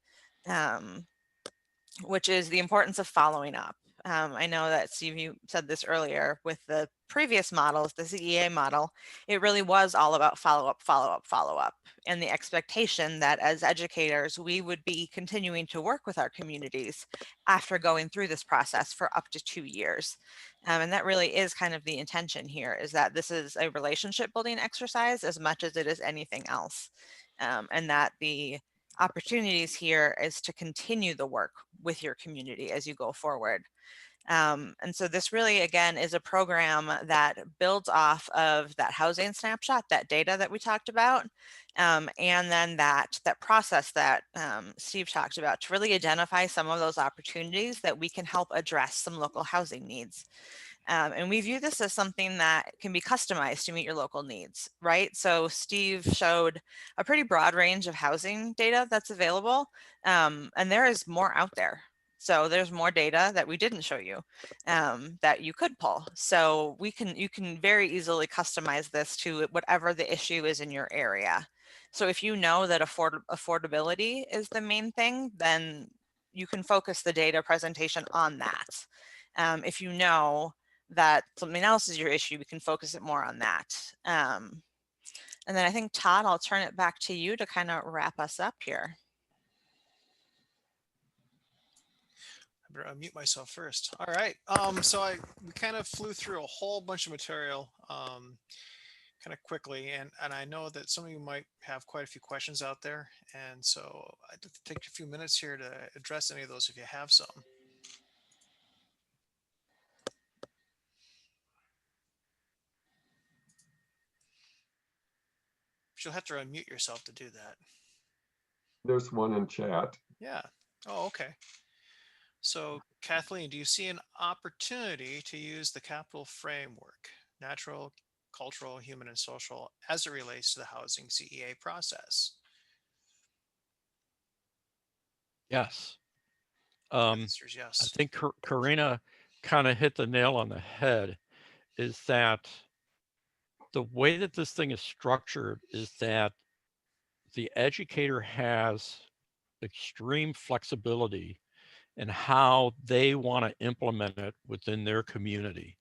which is the importance of following up. I know that Steve, you said this earlier with the previous models, the CEA model, it really was all about follow up, follow up, follow up, and the expectation that as educators, we would be continuing to work with our communities after going through this process for up to 2 years. And that really is kind of the intention here, is that this is a relationship building exercise as much as it is anything else. And that the opportunities here is to continue the work with your community as you go forward. And so this really, again, is a program that builds off of that housing snapshot, that data that we talked about, and then that process that Steve talked about to really identify some of those opportunities that we can help address some local housing needs. And we view this as something that can be customized to meet your local needs, right? So Steve showed a pretty broad range of housing data that's available, and there is more out there. So there's more data that we didn't show you that you could pull. So you can very easily customize this to whatever the issue is in your area. So if you know that affordability is the main thing, then you can focus the data presentation on that. If you know that something else is your issue, we can focus it more on that. And then I think, Todd, I'll turn it back to you to kind of wrap us up here. better unmute myself first. All right. So we kind of flew through a whole bunch of material kind of quickly, and I know that some of you might have quite a few questions out there, and so I'd like to take a few minutes here to address any of those if you have some. But you'll have to unmute yourself to do that. There's one in chat. Yeah. Oh, okay. So Kathleen, do you see an opportunity to use the capital framework, natural, cultural, human, and social, as it relates to the housing CEA process? Yes. The answer is yes. I think Karina kind of hit the nail on the head, is that the way that this thing is structured is that the educator has extreme flexibility in how they want to implement it within their community.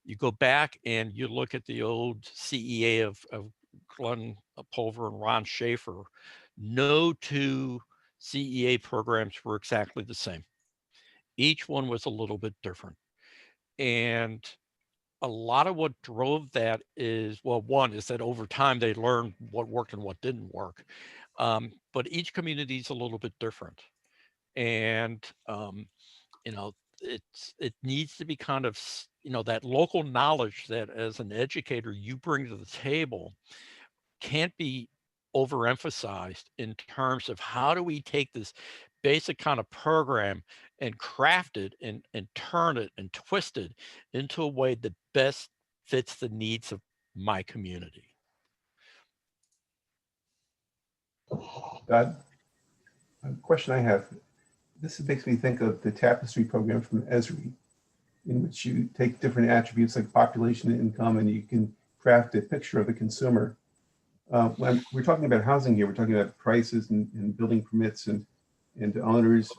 You go back and you look at the old CEA of Glenn Pulver and Ron Schaefer, no two CEA programs were exactly the same. Each one was a little bit different. And a lot of what drove that is, well, one is that over time they learned what worked and what didn't work. But each community is a little bit different. And, you know, it needs to be kind of, you know, that local knowledge that as an educator you bring to the table can't be overemphasized in terms of how do we take this basic kind of program and craft it and turn it and twist it into a way that best fits the needs of my community. A question I have, this makes me think of the Tapestry program from Esri, in which you take different attributes like population and income, and you can craft a picture of the consumer. When we're talking about housing here, we're talking about prices and building permits and owners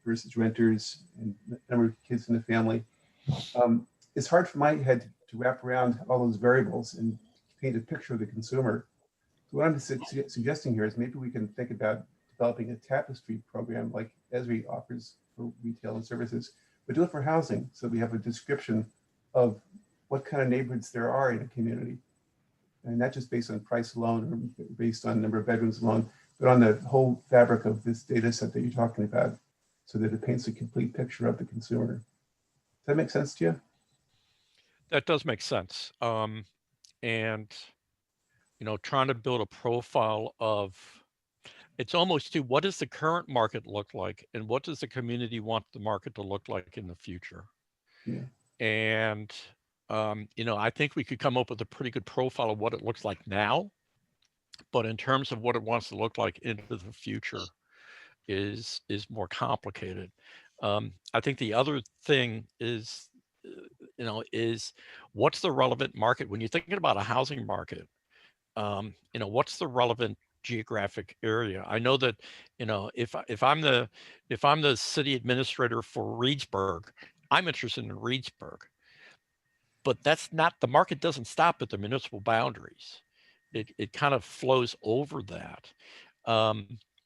versus renters and the number of kids in the family. It's hard for my head to wrap around all those variables and paint a picture of the consumer. So what I'm suggesting here is maybe we can think about developing a tapestry program like Esri offers for retail and services, but do it for housing, so we have a description of what kind of neighborhoods there are in a community. And not just based on price alone or based on number of bedrooms alone, but on the whole fabric of this data set that you're talking about, so that it paints a complete picture of the consumer. Does that make sense to you? That does make sense. And, you know, trying to build a profile of, it's almost to what does the current market look like and what does the community want the market to look like in the future? Yeah. And, you know, I think we could come up with a pretty good profile of what it looks like now, but in terms of what it wants to look like into the future is more complicated. I think the other thing is, you know, is what's the relevant market when you're thinking about a housing market? You know, what's the relevant geographic area? I know that, you know, if I'm the city administrator for Reedsburg, I'm interested in Reedsburg, but that's not, the market doesn't stop at the municipal boundaries. It kind of flows over that.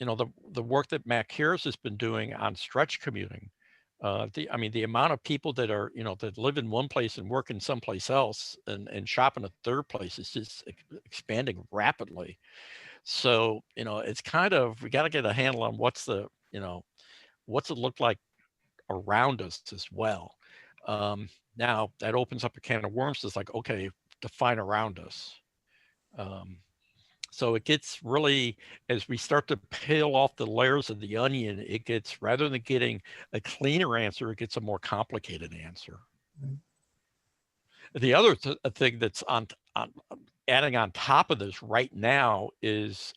You know, the work that Matt Kears has been doing on stretch commuting, I mean, the amount of people that are, you know, that live in one place and work in someplace else and shop in a third place is just expanding rapidly. So, you know, it's kind of, we got to get a handle on what's the, you know, what's it look like around us as well. Now that opens up a can of worms. It's like, okay, define around us. So it gets really, as we start to peel off the layers of the onion, it gets, rather than getting a cleaner answer, it gets a more complicated answer. The other thing that's on adding on top of this right now is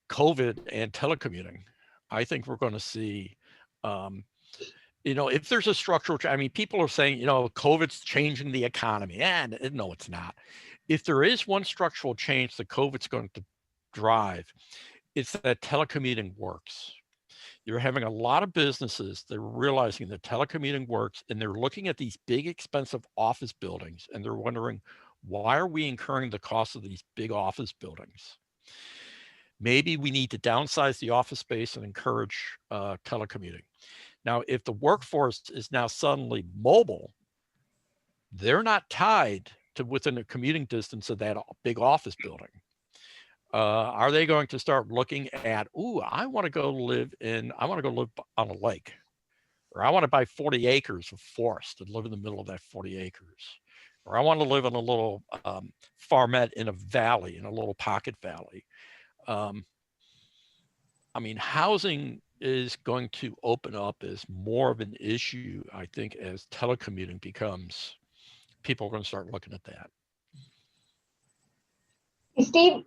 COVID and telecommuting. I think we're going to see, you know, if there's a structural, I mean, people are saying, you know, COVID's changing the economy. And no, it's not. If there is one structural change that COVID's going to drive, it's that telecommuting works. You're having a lot of businesses that are realizing that telecommuting works, and they're looking at these big, expensive office buildings, and they're wondering, why are we incurring the cost of these big office buildings? maybe we need to downsize the office space and encourage telecommuting. Now, if the workforce is now suddenly mobile, they're not tied to within a commuting distance of that big office building. Are they going to start looking at, ooh, I want to go live on a lake, or I want to buy 40 acres of forest and live in the middle of that 40 acres, or I want to live in a little farmette in a valley, in a little pocket valley. I mean, housing is going to open up as more of an issue, I think, as telecommuting becomes. People are going to start looking at that. Hey, Steve,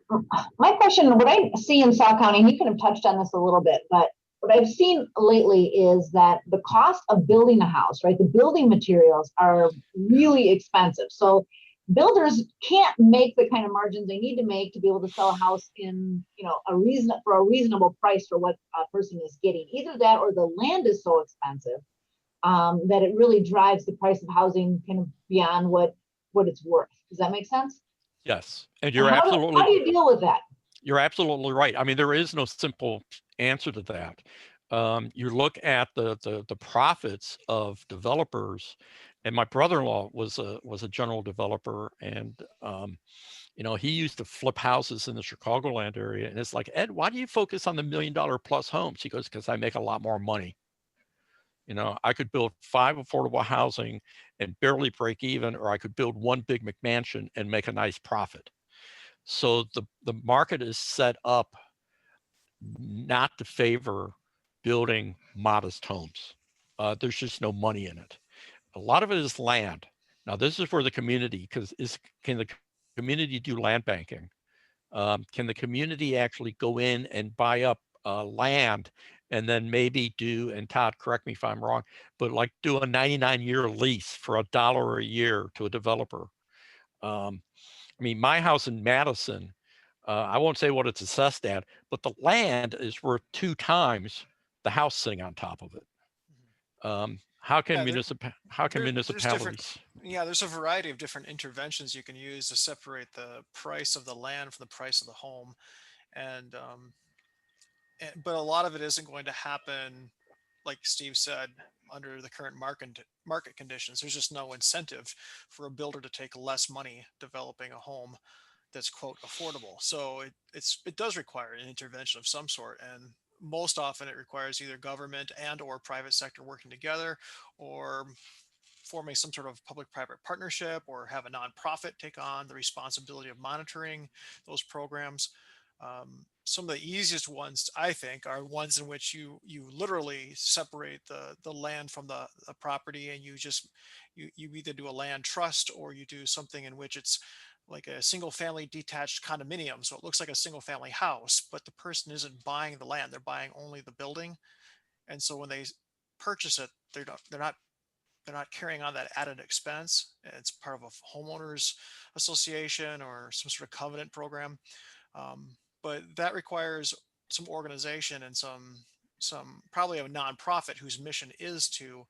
my question, what I see in Sauk County, and you kind of touched on this a little bit, but what I've seen lately is that the cost of building a house, right, the building materials are really expensive. So builders can't make the kind of margins they need to make to be able to sell a house in, you know, for a reasonable price for what a person is getting. Either that or the land is so expensive that it really drives the price of housing kind of beyond what it's worth. Does that make sense? Yes, and you're how absolutely. How do you deal with that? You're absolutely right. I mean, there is no simple answer to that. You look at the profits of developers, and my brother-in-law was a general developer, and you know, he used to flip houses in the Chicagoland area, and it's like, Ed, why do you focus on the $1 million plus homes? He goes, because I make a lot more money. You know, I could build 5 affordable housing and barely break even, or I could build 1 big McMansion and make a nice profit. So the market is set up not to favor building modest homes. There's just no money in it. A lot of it is land. Now, this is where the community, can the community do land banking? Can the community actually go in and buy up land and then maybe do, and Todd, correct me if I'm wrong, but like do a 99-year lease for $1 a year to a developer? I mean, my house in Madison, I won't say what it's assessed at, but the land is worth 2 times the house sitting on top of it. How can municipalities? There's a variety of different interventions you can use to separate the price of the land from the price of the home, and but a lot of it isn't going to happen, like Steve said, under the current market conditions. There's just no incentive for a builder to take less money developing a home that's quote affordable. So it does require an intervention of some sort, and most often it requires either government and or private sector working together, or forming some sort of public-private partnership, or have a nonprofit take on the responsibility of monitoring those programs. Some of the easiest ones, I think, are ones in which you literally separate the land from the property, and you either do a land trust, or you do something in which it's like a single family detached condominium. So it looks like a single family house, but the person isn't buying the land, they're buying only the building. And so when they purchase it, they're not carrying on that added expense. It's part of a homeowners association or some sort of covenant program. But that requires some organization and some probably a nonprofit whose mission is to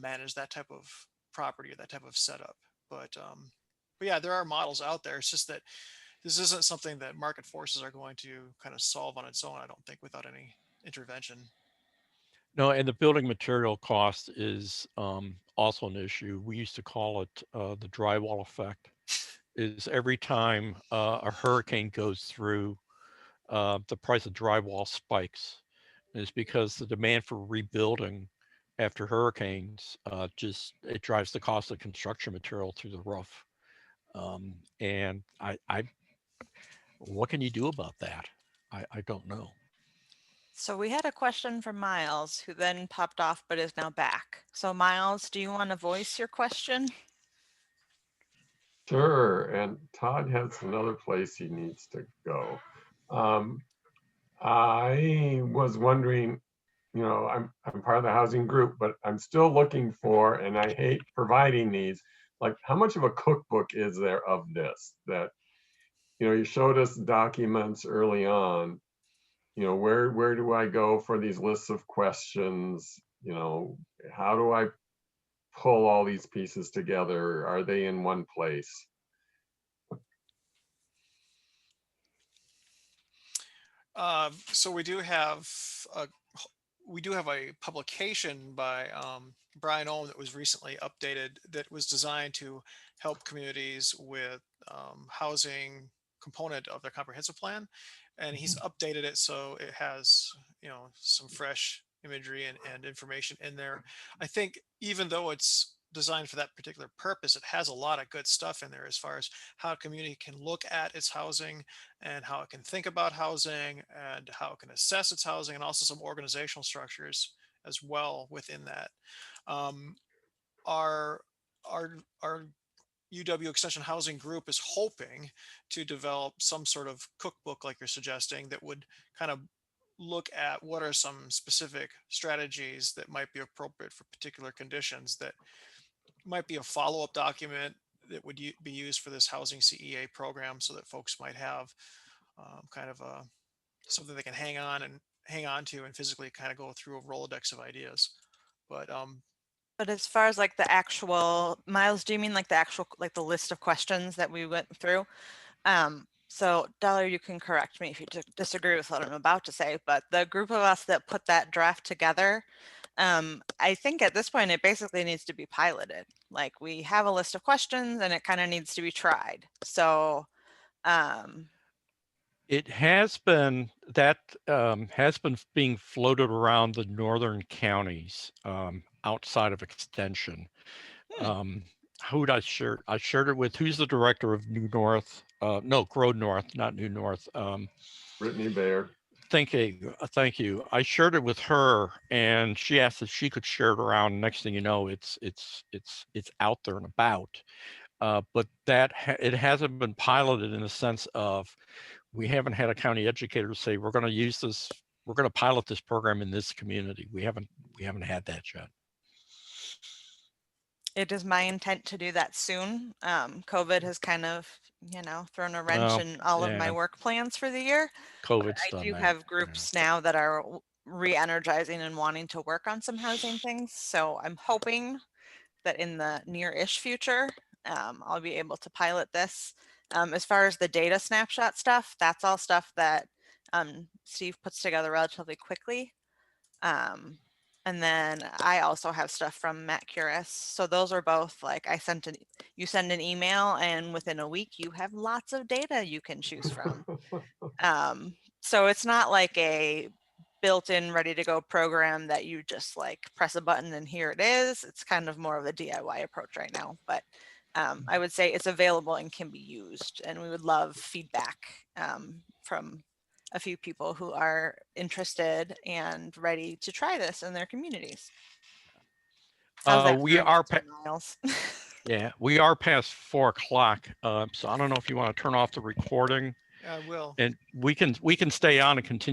manage that type of property or that type of setup. But yeah, there are models out there. It's just that this isn't something that market forces are going to kind of solve on its own, I don't think, without any intervention. No, and the building material cost is also an issue. We used to call it the drywall effect. Is every time a hurricane goes through, the price of drywall spikes. And it's because the demand for rebuilding after hurricanes it drives the cost of construction material through the roof. And what can you do about that? I don't know. So we had a question from Miles, who then popped off but is now back. So Miles, do you want to voice your question? Sure, and Todd has another place he needs to go. I was wondering, you know, I'm part of the housing group, but I'm still looking for, and I hate providing these, like how much of a cookbook is there of this? That, you know, you showed us documents early on, you know, where do I go for these lists of questions? You know, how do I pull all these pieces together? Are they in one place? So we do have a publication by Brian Ohm that was recently updated that was designed to help communities with housing component of their comprehensive plan, and he's updated it so it has some fresh imagery and information in there. I think even though it's designed for that particular purpose, it has a lot of good stuff in there as far as how a community can look at its housing and how it can think about housing and how it can assess its housing, and also some organizational structures as well within that. Um, our our UW Extension Housing Group is hoping to develop some sort of cookbook like you're suggesting that would kind of look at what are some specific strategies that might be appropriate for particular conditions, that might be a follow-up document that would be used for this housing CEA program, so that folks might have kind of something they can hang on to and physically kind of go through a Rolodex of ideas. But as far as like the actual, Miles, do you mean like the actual, like the list of questions that we went through? So Dollar, you can correct me if you disagree with what I'm about to say, but the group of us that put that draft together, I think at this point it basically needs to be piloted. Like we have a list of questions and it kind of needs to be tried. So it has been, that has been being floated around the northern counties outside of Extension. Who did I share? I shared it with, who's the director of New North? No, Grow North, not New North. Brittany Bayer. Thank you. I shared it with her, and she asked if she could share it around. Next thing you know, it's out there and about. But that it hasn't been piloted in the sense of, we haven't had a county educator say we're going to use this, we're going to pilot this program in this community. We haven't had that yet. It is my intent to do that soon. COVID has kind of, thrown a wrench in all of my work plans for the year. COVID's I done do that. have groups now that are re-energizing and wanting to work on some housing things. So I'm hoping that in the near-ish future, I'll be able to pilot this. As far as the data snapshot stuff, that's all stuff that Steve puts together relatively quickly. And then I also have stuff from Matt Curis. So those are both like, you send an email and within a week you have lots of data you can choose from. So it's not like a built-in ready to go program that you just like press a button and here it is. It's kind of more of a DIY approach right now, but I would say it's available and can be used, and we would love feedback from a few people who are interested and ready to try this in their communities. How's that We are Miles? Yeah, we are past 4 o'clock. So I don't know if you want to turn off the recording. I will. And we can stay on and continue.